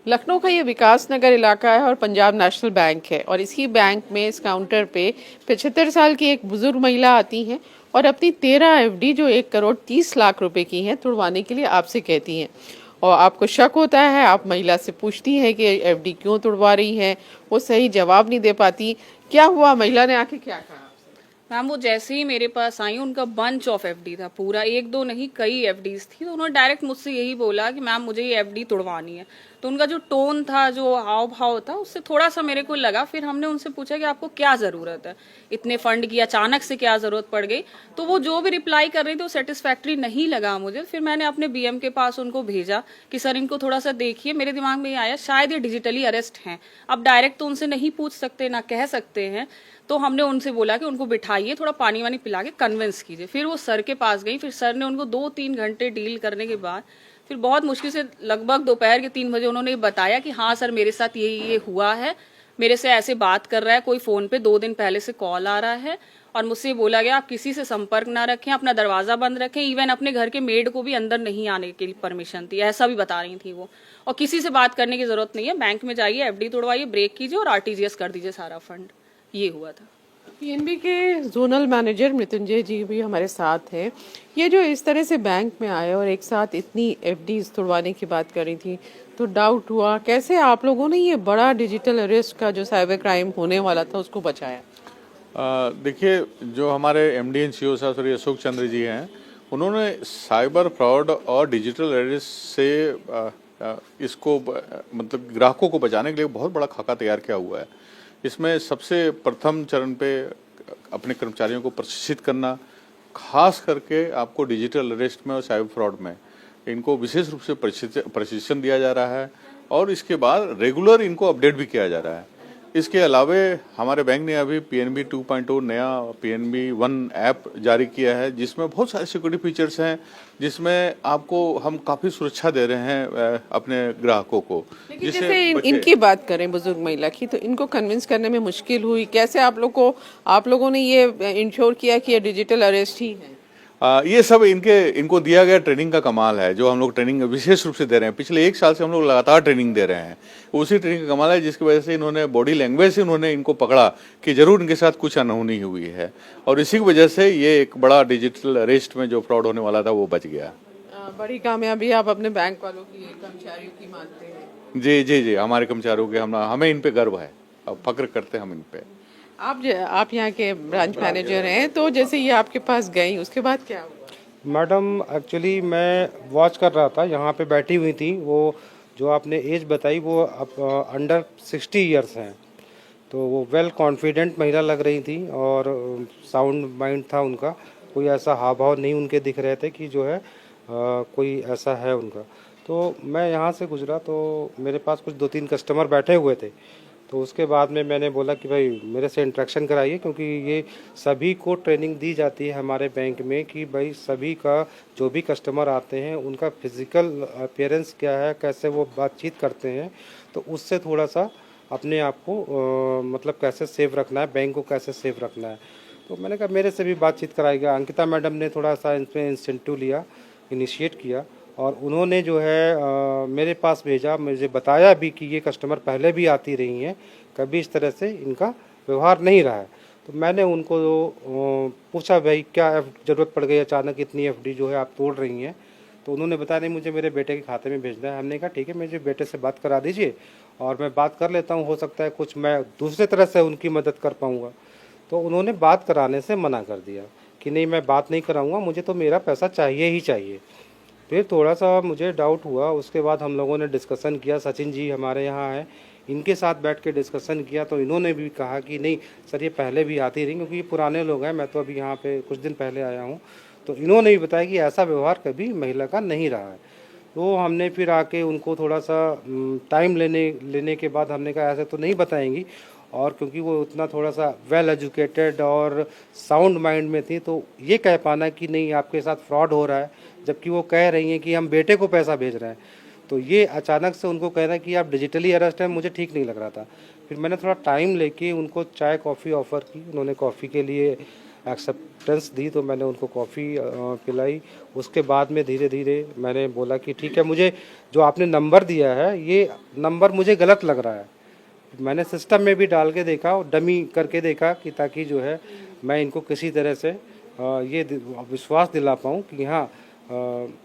लखनऊ का ये विकास नगर इलाका है और पंजाब नेशनल बैंक है और इसी बैंक में इस काउंटर पे 75 साल की एक बुजुर्ग महिला आती हैं और अपनी 13 एफडी जो 1 करोड़ 30 लाख रुपए की हैं तुड़वाने के लिए आपसे कहती हैं। और आपको शक होता है, आप महिला से पूछती हैं कि एफडी क्यों तुड़वा रही हैं। वो सही जवाब नहीं दे पाती। क्या हुआ, महिला ने आके क्या कहा? मैम वो जैसे ही मेरे पास आई उनका बंच ऑफ एफडी था, पूरा एक दो नहीं कई एफडीज थी। तो उन्होंने डायरेक्ट मुझसे यही बोला कि मैम मुझे ये एफडी तुड़वानी है। तो उनका जो टोन था, जो हाव भाव था, उससे थोड़ा सा मेरे को लगा। फिर हमने उनसे पूछा कि आपको क्या जरूरत है, इतने फंड की अचानक से क्या जरूरत पड़ गई। तो वो जो भी रिप्लाई कर रही थी वो सेटिस्फैक्ट्री नहीं लगा मुझे। फिर मैंने अपने बीएम के पास उनको भेजा कि सर इनको थोड़ा सा देखिए। मेरे दिमाग में ये आया शायद ये डिजिटली अरेस्ट हैं। अब डायरेक्ट तो उनसे नहीं पूछ सकते, ना कह सकते हैं। तो हमने उनसे बोला कि उनको बिठाइए, थोड़ा पानी वानी पिला के कन्विंस कीजिए। फिर वो सर के पास गई। फिर सर ने उनको 2-3 घंटे डील करने के बाद फिर बहुत मुश्किल से लगभग दोपहर के 3 बजे उन्होंने बताया कि हाँ सर मेरे साथ ये हुआ है, मेरे से ऐसे बात कर रहा है कोई फोन पे, 2 दिन पहले से कॉल आ रहा है और मुझसे बोला गया आप किसी से संपर्क ना रखें, अपना दरवाजा बंद रखें, इवन अपने घर के मेड को भी अंदर नहीं आने के लिए परमिशन थी, ऐसा भी बता रही थी वो। और किसी से बात करने की जरूरत नहीं है, बैंक में जाइए, एफडी तोड़वाइए, ब्रेक कीजिए और आरटीजीएस कर दीजिए सारा फंड। ये हुआ था। पीएनबी के जोनल मैनेजर मृत्युंजय जी भी हमारे साथ हैं। ये जो इस तरह से बैंक में आए और एक साथ इतनी एफडीज तुड़वाने की बात कर रही थी, तो डाउट हुआ कैसे आप लोगों ने ये बड़ा डिजिटल अरेस्ट का जो साइबर क्राइम होने वाला था उसको बचाया? देखिए, जो हमारे एमडी एंड सीईओ साहब श्री अशोक चंद्र जी हैं, उन्होंने साइबर फ्रॉड और डिजिटल अरेस्ट से इसको मतलब ग्राहकों को बचाने के लिए बहुत बड़ा खाका तैयार किया हुआ है। इसमें सबसे प्रथम चरण पे अपने कर्मचारियों को प्रशिक्षित करना, खास करके आपको डिजिटल अरेस्ट में और साइबर फ्रॉड में इनको विशेष रूप से प्रशिक्षण दिया जा रहा है और इसके बाद रेगुलर इनको अपडेट भी किया जा रहा है। इसके अलावे हमारे बैंक ने अभी पीएनबी 2.0 नया पीएनबी 1 ऐप जारी किया है, जिसमें बहुत सारे सिक्योरिटी फीचर्स हैं, जिसमें आपको हम काफ़ी सुरक्षा दे रहे हैं अपने ग्राहकों को। लेकिन जैसे इनकी बात करें, बुजुर्ग महिला की, तो इनको कन्विंस करने में मुश्किल हुई कैसे? आप लोगों ने ये इंश्योर किया कि ये डिजिटल अरेस्ट ही है? ये सब इनको दिया गया ट्रेनिंग का कमाल है, जो हम लोग ट्रेनिंग विशेष रूप से दे रहे हैं। पिछले 1 साल से हम लोग लगातार ट्रेनिंग दे रहे हैं। उसी ट्रेनिंग का कमाल है जिसकी वजह से इन्होंने बॉडी लैंग्वेज से उन्होंने इनको पकड़ा कि जरूर इनके साथ कुछ अनहोनी हुई है और इसी की वजह से ये एक बड़ा डिजिटल अरेस्ट में जो फ्रॉड होने वाला था वो बच गया। बड़ी कामयाबी आप अपने बैंक वालों की, कर्मचारियों की मानते हैं? जी जी जी, हमारे कर्मचारियों के हमें इन पे गर्व है, अब फक्र करते हैं हम इन पे। आप यहाँ के ब्रांच मैनेजर हैं, तो जैसे ये आपके पास गई उसके बाद क्या हुआ? मैडम एक्चुअली मैं वॉच कर रहा था, यहाँ पे बैठी हुई थी। वो जो आपने एज बताई वो अंडर 60 ईयर्स हैं। तो वो वेल कॉन्फिडेंट महिला लग रही थी और साउंड माइंड था उनका। कोई ऐसा हाव भाव नहीं उनके दिख रहे थे कि जो है कोई ऐसा है उनका। तो मैं यहाँ से गुजरा तो मेरे पास कुछ 2-3 कस्टमर बैठे हुए थे। तो उसके बाद में मैंने बोला कि भाई मेरे से इंटरेक्शन कराइए, क्योंकि ये सभी को ट्रेनिंग दी जाती है हमारे बैंक में कि भाई सभी का जो भी कस्टमर आते हैं उनका फिजिकल अपीयरेंस क्या है, कैसे वो बातचीत करते हैं, तो उससे थोड़ा सा अपने आप को मतलब कैसे सेफ रखना है, बैंक को कैसे सेफ रखना है। तो मैंने कहा मेरे से भी बातचीत कराई गया। अंकिता मैडम ने थोड़ा सा इसमें इंसेंटिव लिया, इनिशिएट किया और उन्होंने जो है मेरे पास भेजा, मुझे बताया भी कि ये कस्टमर पहले भी आती रही हैं, कभी इस तरह से इनका व्यवहार नहीं रहा है। तो मैंने उनको पूछा भाई क्या ज़रूरत पड़ गई अचानक इतनी एफडी जो है आप तोड़ रही हैं? तो उन्होंने बताया नहीं मुझे मेरे बेटे के खाते में भेजना है। हमने कहा ठीक है, मुझे बेटे से बात करा दीजिए और मैं बात कर लेता हूँ, हो सकता है कुछ मैं दूसरे तरह से उनकी मदद कर पाऊँगा। तो उन्होंने बात कराने से मना कर दिया कि नहीं मैं बात नहीं कराऊँगा, मुझे तो मेरा पैसा चाहिए ही चाहिए। फिर थोड़ा सा मुझे डाउट हुआ। उसके बाद हम लोगों ने डिस्कशन किया, सचिन जी हमारे यहाँ हैं, इनके साथ बैठ के डिस्कशन किया। तो इन्होंने भी कहा कि नहीं सर ये पहले भी आती रही, क्योंकि ये पुराने लोग हैं, मैं तो अभी यहाँ पे कुछ दिन पहले आया हूँ। तो इन्होंने भी बताया कि ऐसा व्यवहार कभी महिला का नहीं रहा है। तो हमने फिर आके उनको थोड़ा सा टाइम लेने के बाद हमने कहा ऐसे तो नहीं बताएंगी, और क्योंकि वो उतना थोड़ा सा वेल एजुकेटेड और साउंड माइंड में थी, तो ये कह पाना कि नहीं आपके साथ फ्रॉड हो रहा है, जबकि वो कह रही हैं कि हम बेटे को पैसा भेज रहे हैं, तो ये अचानक से उनको कहना कि आप डिजिटली अरेस्ट हैं, मुझे ठीक नहीं लग रहा था। फिर मैंने थोड़ा टाइम लेके उनको चाय कॉफ़ी ऑफ़र की। उन्होंने कॉफ़ी के लिए एक्सेप्टेंस दी, तो मैंने उनको कॉफ़ी पिलाई। उसके बाद में धीरे धीरे मैंने बोला कि ठीक है, मुझे जो आपने नंबर दिया है ये नंबर मुझे गलत लग रहा है। मैंने सिस्टम में भी डाल के देखा और डमी करके देखा कि ताकि जो है मैं इनको किसी तरह से ये विश्वास दिला पाऊँ कि हाँ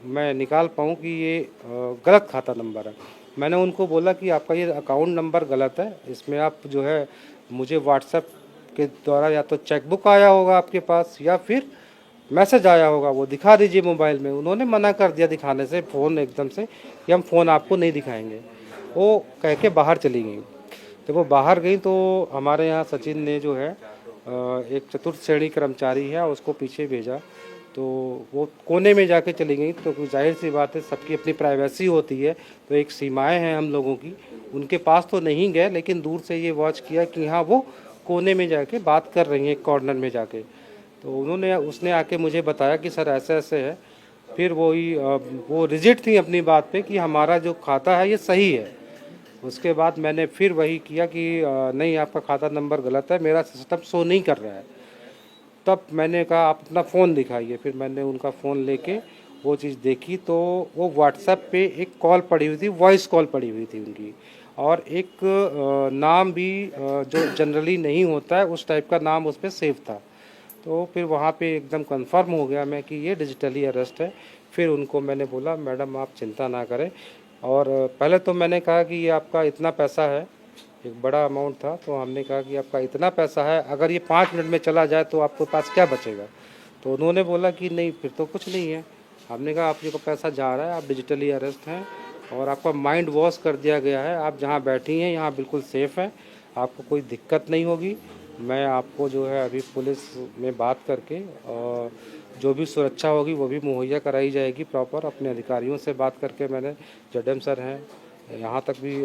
मैं निकाल पाऊँ कि ये गलत खाता नंबर है। मैंने उनको बोला कि आपका ये अकाउंट नंबर गलत है, इसमें आप जो है मुझे व्हाट्सएप के द्वारा या तो चेकबुक आया होगा आपके पास या फिर मैसेज आया होगा, वो दिखा दीजिए मोबाइल में। उन्होंने मना कर दिया दिखाने से, फ़ोन एकदम से कि हम फ़ोन आपको नहीं दिखाएंगे। वो कह के बाहर चली गई। जब वो बाहर गई तो हमारे यहाँ सचिन ने जो है एक चतुर्थ श्रेणी कर्मचारी है, उसको पीछे भेजा। तो वो कोने में जाके चली गई। तो जाहिर सी बात है, सबकी अपनी प्राइवेसी होती है, तो एक सीमाएं हैं हम लोगों की। उनके पास तो नहीं गए, लेकिन दूर से ये वॉच किया कि हाँ वो कोने में जाके बात कर रही हैं, एक कॉर्नर में जाके। तो उसने आके मुझे बताया कि सर ऐसे ऐसे है। फिर वो रिजिड थी अपनी बात पे कि हमारा जो खाता है ये सही है। उसके बाद मैंने फिर वही किया कि नहीं, आपका खाता नंबर गलत है, मेरा सिस्टम शो नहीं कर रहा है। तब मैंने कहा आप अपना फ़ोन दिखाइए। फिर मैंने उनका फ़ोन लेके वो चीज़ देखी, तो वो व्हाट्सएप पे एक कॉल पड़ी हुई थी, वॉइस कॉल पड़ी हुई थी उनकी, और एक नाम भी जो जनरली नहीं होता है उस टाइप का नाम उस पर सेव था। तो फिर वहाँ पे एकदम कंफर्म हो गया मैं कि ये डिजिटली अरेस्ट है। फिर उनको मैंने बोला मैडम आप चिंता ना करें। और पहले तो मैंने कहा कि ये आपका इतना पैसा है, एक बड़ा अमाउंट था, तो हमने कहा कि आपका इतना पैसा है, अगर ये 5 मिनट में चला जाए तो आपके पास क्या बचेगा। तो उन्होंने बोला कि नहीं फिर तो कुछ नहीं है। हमने कहा आपके को पैसा जा रहा है, आप डिजिटली अरेस्ट हैं और आपका माइंड वॉश कर दिया गया है, आप जहाँ बैठी हैं यहाँ बिल्कुल सेफ़ है, आपको कोई दिक्कत नहीं होगी। मैं आपको जो है अभी पुलिस में बात करके और जो भी सुरक्षा होगी वो भी मुहैया कराई जाएगी प्रॉपर। अपने अधिकारियों से बात करके मैंने, जडएम सर हैं, यहाँ तक भी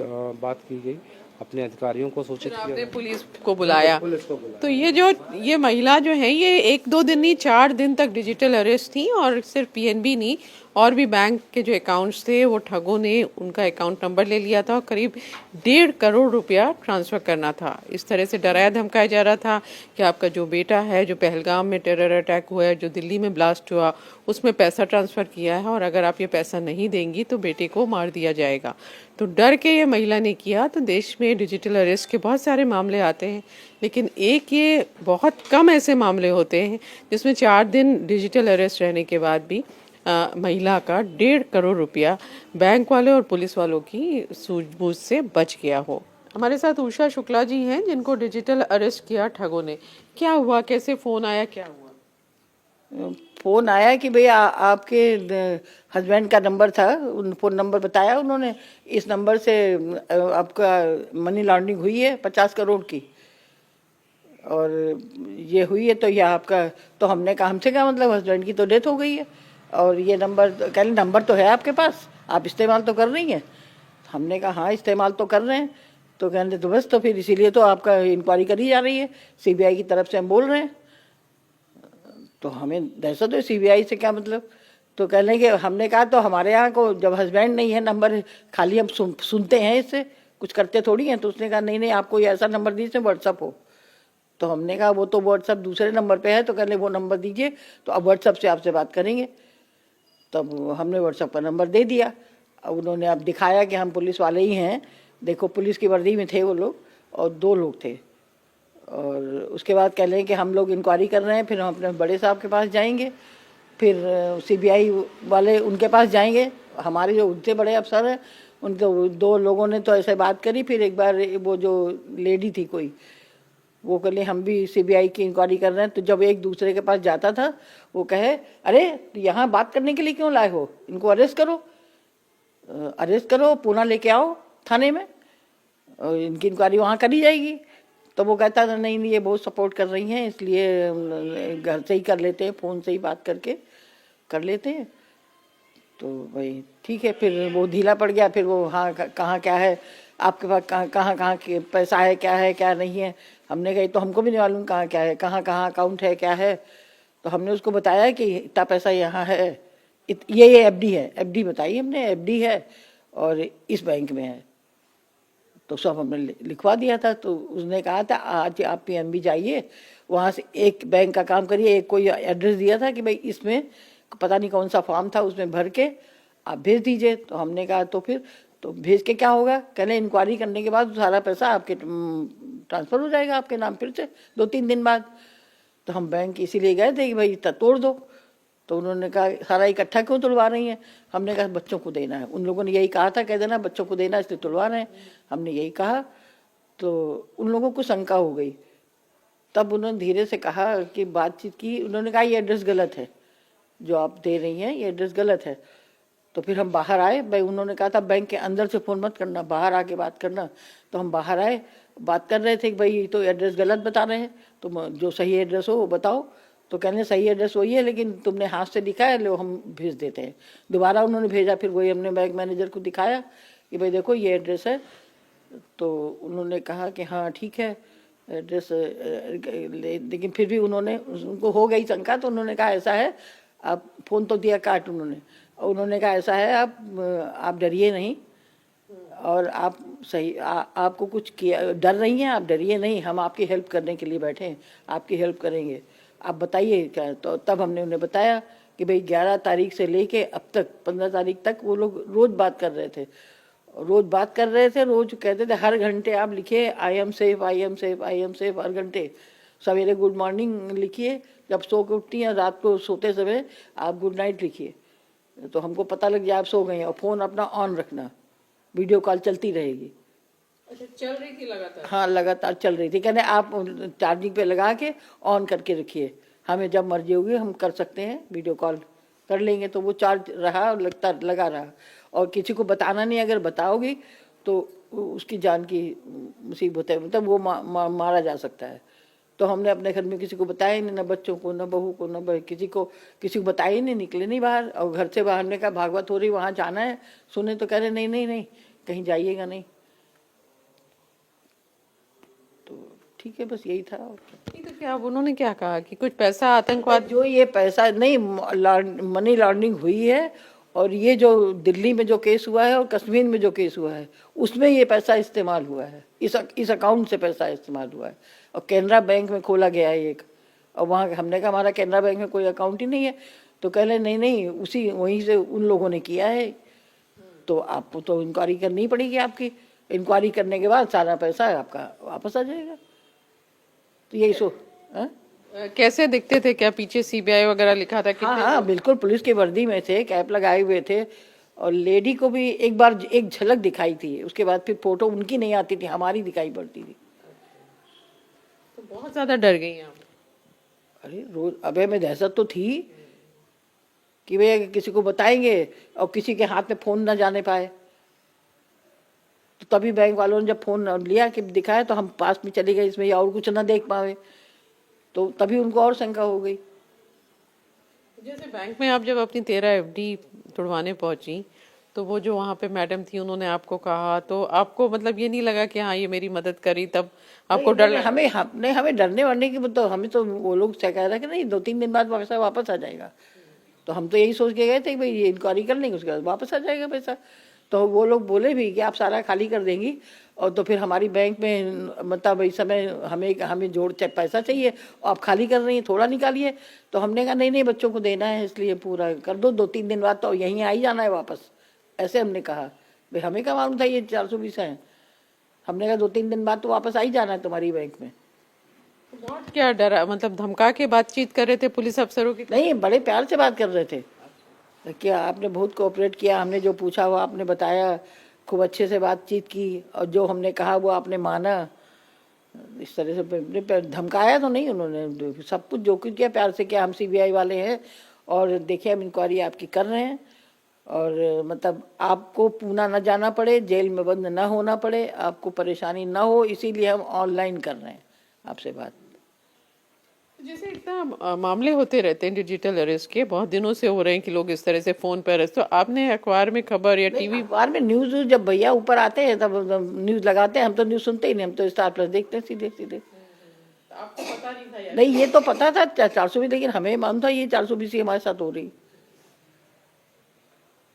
बात की गई, अपने अधिकारियों को सूचित किया। आपने पुलिस को बुलाया। पुलिस को बुलाया। तो ये महिला जो है ये 1-2 दिन नहीं 4 दिन तक डिजिटल अरेस्ट थी, और सिर्फ पीएनबी नहीं और भी बैंक के जो अकाउंट्स थे वो ठगों ने उनका अकाउंट नंबर ले लिया था और करीब 1.5 करोड़ रुपया ट्रांसफर करना था। इस तरह से डराया धमकाया जा रहा था कि आपका जो बेटा है, जो पहलगाम में टेरर अटैक हुआ है, जो दिल्ली में ब्लास्ट हुआ, उसमें पैसा ट्रांसफर किया है और अगर आप ये पैसा नहीं देंगी तो बेटे को मार दिया जाएगा। तो डर के ये महिला ने किया। तो देश में डिजिटल अरेस्ट के बहुत सारे मामले आते हैं, लेकिन एक ये बहुत कम ऐसे मामले होते हैं जिसमें 4 दिन डिजिटल अरेस्ट रहने के बाद भी महिला का 1.5 करोड़ रुपया बैंक वाले और पुलिस वालों की सूझबूझ से बच गया हो। हमारे साथ उषा शुक्ला जी हैं जिनको डिजिटल अरेस्ट किया ठगों ने। क्या हुआ, कैसे फोन आया, क्या हुआ? फ़ोन आया कि भैया आपके हस्बैंड का नंबर था, उन फ़ोन नंबर बताया उन्होंने, इस नंबर से आपका मनी लॉन्ड्रिंग हुई है 50 करोड़ की और ये हुई है, तो ये आपका। तो हमने कहा हमसे क्या मतलब, हस्बैंड की तो डेथ हो गई है और ये नंबर, कह रहे नंबर तो है आपके पास, आप इस्तेमाल तो कर रही हैं। हमने कहा हाँ इस्तेमाल तो कर रहे हैं। तो कहने तो बस, तो फिर इसीलिए तो आपका इंक्वायरी करी जा रही है, सीबीआई की तरफ से हम बोल रहे हैं। तो हमें दहशत है सीबीआई से क्या मतलब। तो कह लें कि हमने कहा तो हमारे यहाँ को जब हस्बैंड नहीं है, नंबर खाली हम सुनते हैं, इससे कुछ करते थोड़ी हैं। तो उसने कहा नहीं नहीं, आपको ये ऐसा नंबर दीजिए व्हाट्सअप हो। तो हमने कहा वो तो व्हाट्सअप दूसरे नंबर पे है, तो कह लें वो नंबर दीजिए, तो अब व्हाट्सअप से आपसे बात करेंगे। तब हमने व्हाट्सअप का नंबर दे दिया। अब उन्होंने अब दिखाया कि हम पुलिस वाले ही हैं, देखो पुलिस की वर्दी में थे वो लोग और 2 लोग थे। और उसके बाद कह लें कि हम लोग इंक्वायरी कर रहे हैं, फिर हम अपने बड़े साहब के पास जाएंगे, फिर सीबीआई वाले उनके पास जाएंगे। हमारे जो उनसे बड़े अफसर हैं उनके 2 लोगों ने तो ऐसे बात करी। फिर एक बार वो जो लेडी थी कोई, वो कह हम भी सीबीआई की इंक्वायरी कर रहे हैं। तो जब एक दूसरे के पास जाता था वो कहे अरे यहाँ बात करने के लिए क्यों लाए हो, इनको अरेस्ट करो, पुणे लेके आओ थाने में, और इनकी इंक्वायरी वहाँ करी जाएगी। तो वो कहता था नहीं ये बहुत सपोर्ट कर रही हैं, इसलिए घर से ही कर लेते हैं, फ़ोन से ही बात करके कर लेते हैं। तो भाई ठीक है, फिर वो ढीला पड़ गया। फिर वो हाँ कहाँ क्या है आपके पास, कहाँ पैसा है, क्या है क्या नहीं है। हमने कहा तो हमको भी नहीं मालूम कहाँ क्या है, कहाँ अकाउंट है, क्या है। तो हमने उसको बताया कि इतना पैसा यहाँ है, ये एफडी है, एफडी बताई हमने, एफडी है और इस बैंक में है। तो सब हमने लिखवा दिया था। तो उसने कहा था आज आप पीएनबी जाइए, वहाँ से एक बैंक का काम करिए, एक कोई एड्रेस दिया था कि भाई इसमें पता नहीं कौन सा फॉर्म था, उसमें भर के आप भेज दीजिए। तो हमने कहा तो फिर तो भेज के क्या होगा, कहने इंक्वायरी करने के बाद सारा पैसा आपके ट्रांसफ़र हो जाएगा आपके नाम फिर से 2-3 दिन बाद। तो हम बैंक इसीलिए गए थे कि भाई तोड़ दो। तो उन्होंने कहा सारा इकट्ठा क्यों तोड़वा रही हैं, हमने कहा बच्चों को देना है। उन लोगों ने यही कहा था, कह देना बच्चों को देना इसलिए तोड़वा रहे हैं, हमने यही कहा। तो उन लोगों को शंका हो गई। तब उन्होंने धीरे से कहा कि बातचीत की, उन्होंने कहा ये एड्रेस गलत है जो आप दे रही हैं, ये एड्रेस गलत है। तो फिर हम बाहर आए, भाई उन्होंने कहा था बैंक के अंदर से फ़ोन मत करना, बाहर आके बात करना। तो हम बाहर आए, बात कर रहे थे कि भाई ये तो एड्रेस गलत बता रहे हैं, तो जो सही एड्रेस हो वो बताओ। तो कहने सही एड्रेस वही है लेकिन तुमने हाथ से लिखा है, लो हम भेज देते हैं। दोबारा उन्होंने भेजा, फिर वही हमने बैंक मैनेजर को दिखाया कि भाई देखो ये एड्रेस है। तो उन्होंने कहा कि हाँ ठीक है एड्रेस, लेकिन फिर भी उनको हो गई शंका। तो उन्होंने कहा ऐसा है, आप फ़ोन तो दिया काट उन्होंने कहा ऐसा है, आप डरिए नहीं, और आप सही आपको कुछ किया डर रही हैं, आप डरिए नहीं, हम आपकी हेल्प करने के लिए बैठे हैं, आपकी हेल्प करेंगे, आप बताइए क्या। तो तब हमने उन्हें बताया कि भाई 11 तारीख से लेके अब तक 15 तारीख तक वो लोग रोज़ बात कर रहे थे, रोज़ कहते थे हर घंटे आप लिखिए I am safe, I am safe, I am safe, हर घंटे। सवेरे गुड मॉर्निंग लिखिए, जब सो के उठती हैं, रात को सोते समय आप गुड नाइट लिखिए, तो हमको पता लग जाए आप सो गए हैं। और फ़ोन अपना ऑन रखना, वीडियो कॉल चलती रहेगी। अच्छा, चल रही थी लगातार? हाँ लगातार चल रही थी। कहने आप चार्जिंग पे लगा के ऑन करके रखिए, हमें जब मर्जी होगी हम कर सकते हैं, वीडियो कॉल कर लेंगे। तो वो चार्ज रहा, लगा रहा। और किसी को बताना नहीं, अगर बताओगी तो उसकी जान की मुसीबत है, मतलब वो मारा जा सकता है। तो हमने अपने घर में किसी को बताया ही नहीं, ना बच्चों को, ना बहू को, ना किसी को बताया ही नहीं, निकले नहीं बाहर। और घर से बाहर ने कहा भागवत हो रही, वहाँ जाना है, सुने तो कह रहे नहीं नहीं नहीं कहीं जाइएगा नहीं। तो ठीक है, बस यही था। नहीं तो क्या अब उन्होंने क्या कहा कि कुछ पैसा आतंकवाद जो ये पैसा नहीं मनी लॉन्ड्रिंग हुई है, और ये जो दिल्ली में जो केस हुआ है और कश्मीर में जो केस हुआ है, उसमें ये पैसा इस्तेमाल हुआ है, इस अकाउंट से पैसा इस्तेमाल हुआ है। और कैनरा बैंक में खोला गया है एक, और वहाँ हमने कहा हमारा कैनरा बैंक में कोई अकाउंट ही नहीं है। तो कह रहे नहीं नहीं वहीं से उन लोगों ने किया है। तो आपको तो इंक्वायरी करनी पड़ेगी, आपकी इंक्वायरी करने के बाद सारा पैसा आपका वापस आ जाएगा। तो यही कैसे दिखते थे, क्या पीछे सीबीआई वगैरह लिखा था? हाँ बिल्कुल पुलिस की वर्दी में थे, कैप लगाए हुए थे। और लेडी को भी एक बार एक झलक दिखाई थी, उसके बाद फिर फोटो उनकी नहीं आती थी, हमारी दिखाई पड़ती थी। तो बहुत ज्यादा डर गई आप? अरे रोज अब हमें दहशत तो थी कि भैया किसी को बताएंगे और किसी के हाथ में फोन ना जाने पाए। तो तभी बैंक वालों ने जब फोन लिया कि दिखाया, तो हम पास में चले गए, इसमें और कुछ ना देख पाए, तो तभी उनको और शंका हो गई। जैसे बैंक में आप जब अपनी 13 एफडी तुड़वाने पहुंची, तो वो जो वहाँ पे मैडम थी उन्होंने आपको कहा, तो आपको मतलब ये नहीं लगा कि हाँ ये मेरी मदद करी, तब आपको डर लगा? हमें डरने वरने की तो हमें तो वो लोग क्या कह रहे कि नहीं 2-3 दिन बाद पैसा वापस आ जाएगा। तो हम तो यही सोच के गए थे कि भाई ये इंक्वायरी कर लेंगे, उसके बाद वापस आ जाएगा पैसा। तो वो लोग बोले भी कि आप सारा खाली कर देंगी, और तो फिर हमारी बैंक में मतलब इस समय हमें जोड़ पैसा चाहिए, और आप खाली कर रही हैं, थोड़ा निकालिए। तो हमने कहा नहीं नहीं बच्चों को देना है, इसलिए पूरा कर दो, 2-3 दिन बाद तो यहीं आ ही जाना है वापस, ऐसे हमने कहा। भाई हमें क्या मालूम था ये 420 है, हमने कहा 2-3 दिन बाद तो वापस आ ही जाना है तुम्हारी बैंक में। बहुत क्या डरा, मतलब धमका के बातचीत कर रहे थे पुलिस अफसरों की? नहीं, बड़े प्यार से बात कर रहे थे। क्या आपने बहुत कोऑपरेट किया, हमने जो पूछा वो आपने बताया, खूब अच्छे से बातचीत की, और जो हमने कहा वो आपने माना। इस तरह से धमकाया तो नहीं उन्होंने, सब कुछ जो कुछ किया प्यार से किया। हम सीबीआई वाले हैं और देखिए हम इंक्वायरी आपकी कर रहे हैं, और मतलब आपको पूना न जाना पड़े, जेल में बंद ना होना पड़े, आपको परेशानी ना हो, इसीलिए हम ऑनलाइन कर रहे हैं आपसे बात। जैसे इतना मामले होते रहते हैं डिजिटल अरेस्ट के, बहुत दिनों से हो रहे हैं कि लोग इस तरह से फोन पर अरेस्ट, तो आपने अखबार में खबर या टीवी? अखबार में न्यूज़ जब भैया ऊपर आते हैं तब न्यूज़ लगाते हैं, हम तो न्यूज़ सुनते ही नहीं, हम तो स्टार प्लस देखते हैं सीधे सीधे। आपको पता नहीं था यार? नहीं, ये तो पता था 420, लेकिन हमें मालूम था ये 420 हमारे साथ हो रही।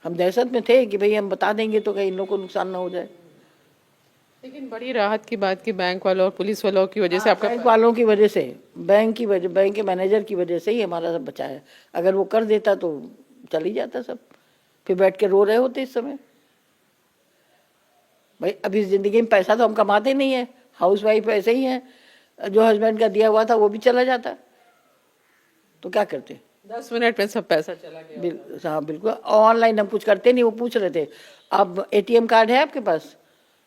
हम दहशत में थे कि भाई हम बता देंगे तो कहीं इन लोगों को नुकसान ना हो जाए। लेकिन बड़ी राहत की बात कि बैंक वालों और पुलिस वालों की वजह से आपका बैंक वालों की वजह से, बैंक के मैनेजर की वजह से ही हमारा सब बचा है। अगर वो कर देता तो चल ही जाता सब, फिर बैठ के रो रहे होते इस समय। भाई अभी जिंदगी में पैसा तो हम कमाते नहीं है, हाउस वाइफ ऐसे ही है, जो हस्बैंड का दिया हुआ था वो भी चला जाता, तो क्या करते? 10 मिनट में सब पैसा चला गया। हाँ बिल्कुल। ऑनलाइन हम कुछ करते नहीं, वो पूछ रहे थे अब एटीएम कार्ड है आपके पास?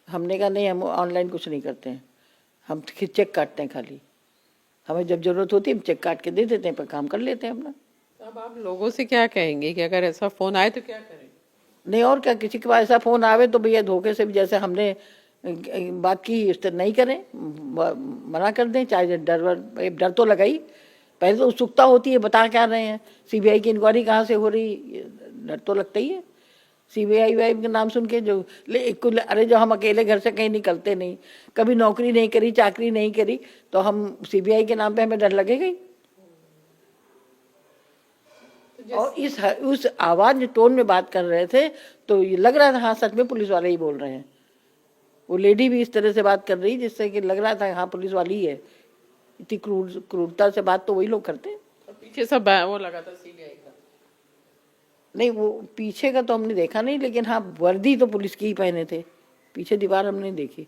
हमने कहा नहीं, हम ऑनलाइन कुछ नहीं करते हैं, हम चेक काटते हैं खाली। हमें जब जरूरत होती है हम चेक काट के दे देते हैं, पर काम कर लेते हैं अपना। अब आप लोगों से क्या कहेंगे कि अगर ऐसा फोन आए तो क्या करें? नहीं और क्या, किसी के पास ऐसा फोन आवे तो भैया धोखे से भी, जैसे हमने बात की इस तरह नहीं करें, मना कर दें। चाहे डर तो लगा ही, पहले तो उत्सुकता होती है, बता क्या रहे हैं, सीबीआई की इंक्वायरी कहाँ से हो रही, डर तो लगता ही है। सीबीआई वाई के नाम सुन के अरे जो हम अकेले घर से कहीं निकलते नहीं, कभी नौकरी नहीं करी, चाकरी नहीं करी, तो हम सीबीआई के नाम पे हमें डर लगेगा ही। और उस आवाज टोन में बात कर रहे थे तो ये लग रहा था हाँ सच में पुलिस वाले ही बोल रहे हैं। वो लेडी भी इस तरह से बात कर रही जिससे कि लग रहा था हाँ पुलिस वाली ही है। इतनी क्रूरता से बात तो वही लोग करते हैं। और पीछे सब वो लगा था सीबीआई का। नहीं वो पीछे का तो हमने देखा नहीं, लेकिन हाँ वर्दी तो पुलिस की ही पहने थे, पीछे दीवार हमने नहीं देखी।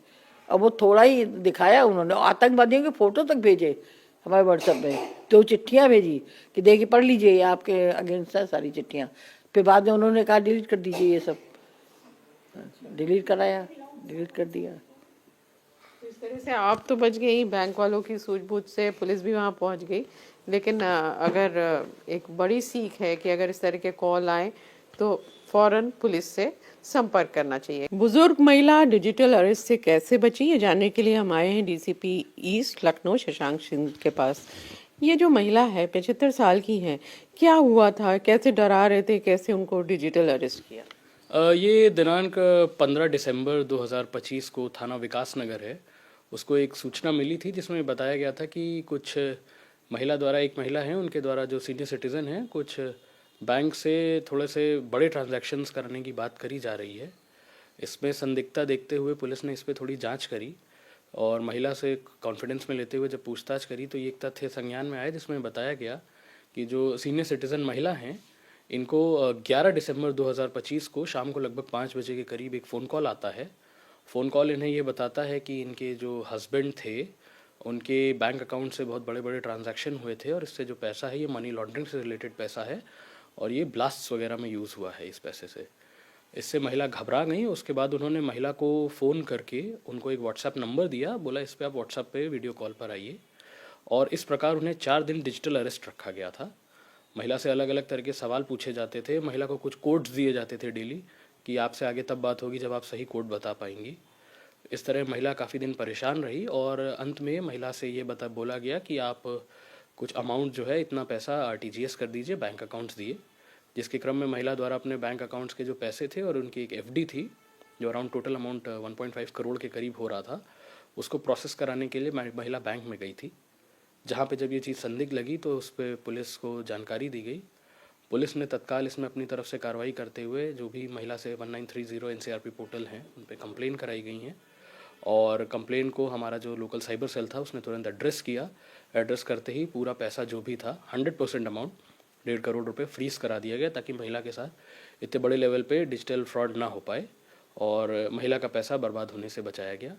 अब वो थोड़ा ही दिखाया उन्होंने, आतंकवादियों के फोटो तक भेजे हमारे व्हाट्सएप में, तो चिट्ठियाँ भेजी कि देखिए पढ़ लीजिए, आपके अगेंस्ट है सारी चिट्ठियाँ। फिर बाद में उन्होंने कहा डिलीट कर दीजिए ये सब, डिलीट कराया, डिलीट कर दिया। इस तरह से आप तो बच गई, बैंक वालों की सूझबूझ से पुलिस भी वहां पहुंच गई। लेकिन अगर एक बड़ी सीख है कि अगर इस तरह के कॉल आए तो फौरन पुलिस से संपर्क करना चाहिए। बुजुर्ग महिला डिजिटल अरेस्ट से कैसे बची, ये जानने के लिए हम आए हैं डीसीपी ईस्ट लखनऊ शशांक सिंह के पास। ये जो महिला है 75 साल की है, क्या हुआ था, कैसे डरा रहे थे, कैसे उनको डिजिटल अरेस्ट किया? ये दिनांक 15 दिसंबर 2025 को थाना विकास नगर है, उसको एक सूचना मिली थी जिसमें बताया गया था कि कुछ महिला द्वारा, एक महिला है उनके द्वारा जो सीनियर सिटीज़न हैं, कुछ बैंक से थोड़े से बड़े ट्रांजैक्शंस करने की बात करी जा रही है। इसमें संदिग्धता देखते हुए पुलिस ने इस पर थोड़ी जांच करी और महिला से कॉन्फिडेंस में लेते हुए जब पूछताछ करी तो ये एक तथ्य संज्ञान में आया जिसमें बताया गया कि जो सीनियर सिटीज़न महिला हैं इनको 11 दिसंबर 2025 को शाम को लगभग 5 बजे के करीब एक फ़ोन कॉल आता है। फ़ोन कॉल इन्हें ये बताता है कि इनके जो हस्बैंड थे उनके बैंक अकाउंट से बहुत बड़े बड़े ट्रांजैक्शन हुए थे और इससे जो पैसा है ये मनी लॉन्ड्रिंग से रिलेटेड पैसा है और ये ब्लास्ट्स वगैरह में यूज़ हुआ है इस पैसे से। इससे महिला घबरा गई। उसके बाद उन्होंने महिला को फ़ोन करके उनको एक व्हाट्सएप नंबर दिया, बोला इस पर आप व्हाट्सएप पे वीडियो कॉल पर आइए, और इस प्रकार उन्हें 4 दिन डिजिटल अरेस्ट रखा गया था। महिला से अलग अलग तरह के सवाल पूछे जाते थे, महिला को कुछ कोड्स दिए जाते थे डेली कि आपसे आगे तब बात होगी जब आप सही कोड बता पाएंगी। इस तरह महिला काफ़ी दिन परेशान रही और अंत में महिला से ये बोला गया कि आप कुछ अमाउंट जो है इतना पैसा आरटीजीएस कर दीजिए, बैंक अकाउंट्स दिए। जिसके क्रम में महिला द्वारा अपने बैंक अकाउंट्स के जो पैसे थे और उनकी एक एफडी थी जो अराउंड टोटल अमाउंट 1.5 करोड़ के करीब हो रहा था, उसको प्रोसेस कराने के लिए महिला बैंक में गई थी। जहाँ पे जब ये चीज़ संदिग्ध लगी तो उस पर पुलिस को जानकारी दी गई। पुलिस ने तत्काल इसमें अपनी तरफ से कार्रवाई करते हुए जो भी महिला से 1930 एनसीआरपी पोर्टल हैं उन पर कंप्लेन कराई गई हैं और कंप्लेन को हमारा जो लोकल साइबर सेल था उसने तुरंत एड्रेस किया। एड्रेस करते ही पूरा पैसा जो भी था 100% अमाउंट 1.5 करोड़ रुपए फ्रीज करा दिया गया ताकि महिला के साथ इतने बड़े लेवल पे डिजिटल फ्रॉड ना हो पाए और महिला का पैसा बर्बाद होने से बचाया गया।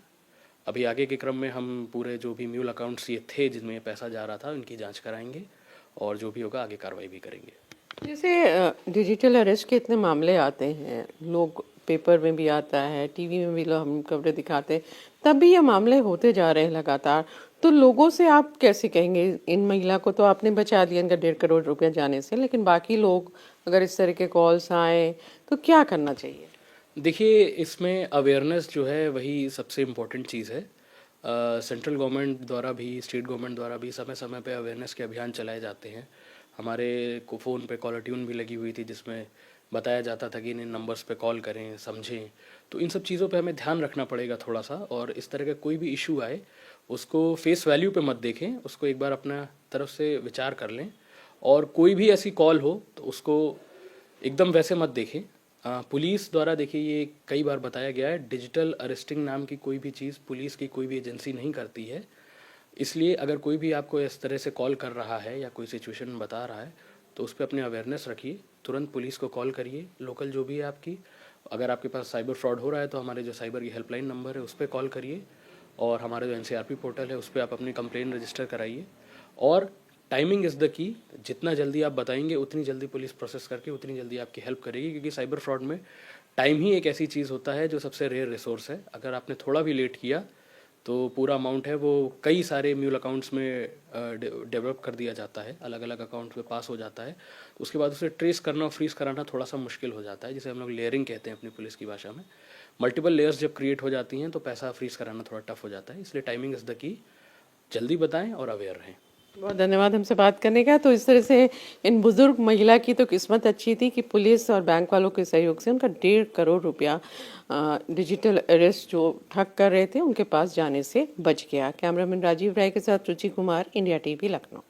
अभी आगे के क्रम में हम पूरे जो भी म्यूल अकाउंट्स ये थे जिनमें ये पैसा जा रहा था उनकी जांच कराएंगे और जो भी होगा आगे कार्रवाई भी करेंगे। जैसे डिजिटल अरेस्ट के इतने मामले आते हैं, लोग पेपर में भी आता है, टीवी में भी हम खबरें दिखाते हैं, तब भी ये मामले होते जा रहे हैं लगातार। तो लोगों से आप कैसे कहेंगे, इन महिला को तो आपने बचा दिया इनका 1.5 करोड़ रुपया जाने से, लेकिन बाकी लोग अगर इस तरह के कॉल्स आए तो क्या करना चाहिए? देखिए, इसमें अवेयरनेस जो है वही सबसे इम्पोर्टेंट चीज़ है। सेंट्रल गवर्नमेंट द्वारा भी, स्टेट गवर्नमेंट द्वारा भी समय समय पे अवेयरनेस के अभियान चलाए जाते हैं। हमारे को फ़ोन पे कॉलर ट्यून भी लगी हुई थी जिसमें बताया जाता था कि इन नंबर्स पे कॉल करें, समझें। तो इन सब चीज़ों पे हमें ध्यान रखना पड़ेगा थोड़ा सा, और इस तरह का कोई भी इशू आए उसको फेस वैल्यू पे मत देखें, उसको एक बार अपना तरफ से विचार कर लें। और कोई भी ऐसी कॉल हो तो उसको एकदम वैसे मत देखें, पुलिस द्वारा देखिए ये कई बार बताया गया है, डिजिटल अरेस्टिंग नाम की कोई भी चीज़ पुलिस की कोई भी एजेंसी नहीं करती है। इसलिए अगर कोई भी आपको इस तरह से कॉल कर रहा है या कोई सिचुएशन बता रहा है तो उस पर अपने अवेयरनेस रखिए, तुरंत पुलिस को कॉल करिए, लोकल जो भी है आपकी। अगर आपके पास साइबर फ्रॉड हो रहा है तो हमारे जो साइबर की हेल्पलाइन नंबर है उस पर कॉल करिए, और हमारे जो एनसीआरपी पोर्टल है उस पर आप अपनी कंप्लेन रजिस्टर कराइए। और टाइमिंग इज़ द की, जितना जल्दी आप बताएंगे उतनी जल्दी पुलिस प्रोसेस करके उतनी जल्दी आपकी हेल्प करेगी, क्योंकि साइबर फ्रॉड में टाइम ही एक ऐसी चीज़ होता है जो सबसे रेयर रिसोर्स है। अगर आपने थोड़ा भी लेट किया तो पूरा अमाउंट है वो कई सारे म्यूल अकाउंट्स में डेवलप कर दिया जाता है, अलग अलग अकाउंट में पास हो जाता है। उसके बाद उसे ट्रेस करना और फ्रीज कराना थोड़ा सा मुश्किल हो जाता है, जिसे हम लोग लेयरिंग कहते हैं अपनी पुलिस की भाषा में। मल्टीपल लेयर्स जब क्रिएट हो जाती हैं तो पैसा फ्रीज कराना थोड़ा टफ हो जाता है, इसलिए टाइमिंग इज़ द की, जल्दी बताएं और अवेयर रहें। बहुत धन्यवाद हमसे बात करने का। तो इस तरह से इन बुजुर्ग महिला की तो किस्मत अच्छी थी कि पुलिस और बैंक वालों के सहयोग से उनका 1.5 करोड़ रुपया डिजिटल अरेस्ट जो ठग कर रहे थे उनके पास जाने से बच गया। कैमरामैन राजीव राय के साथ रुचि कुमार, इंडिया टीवी, लखनऊ।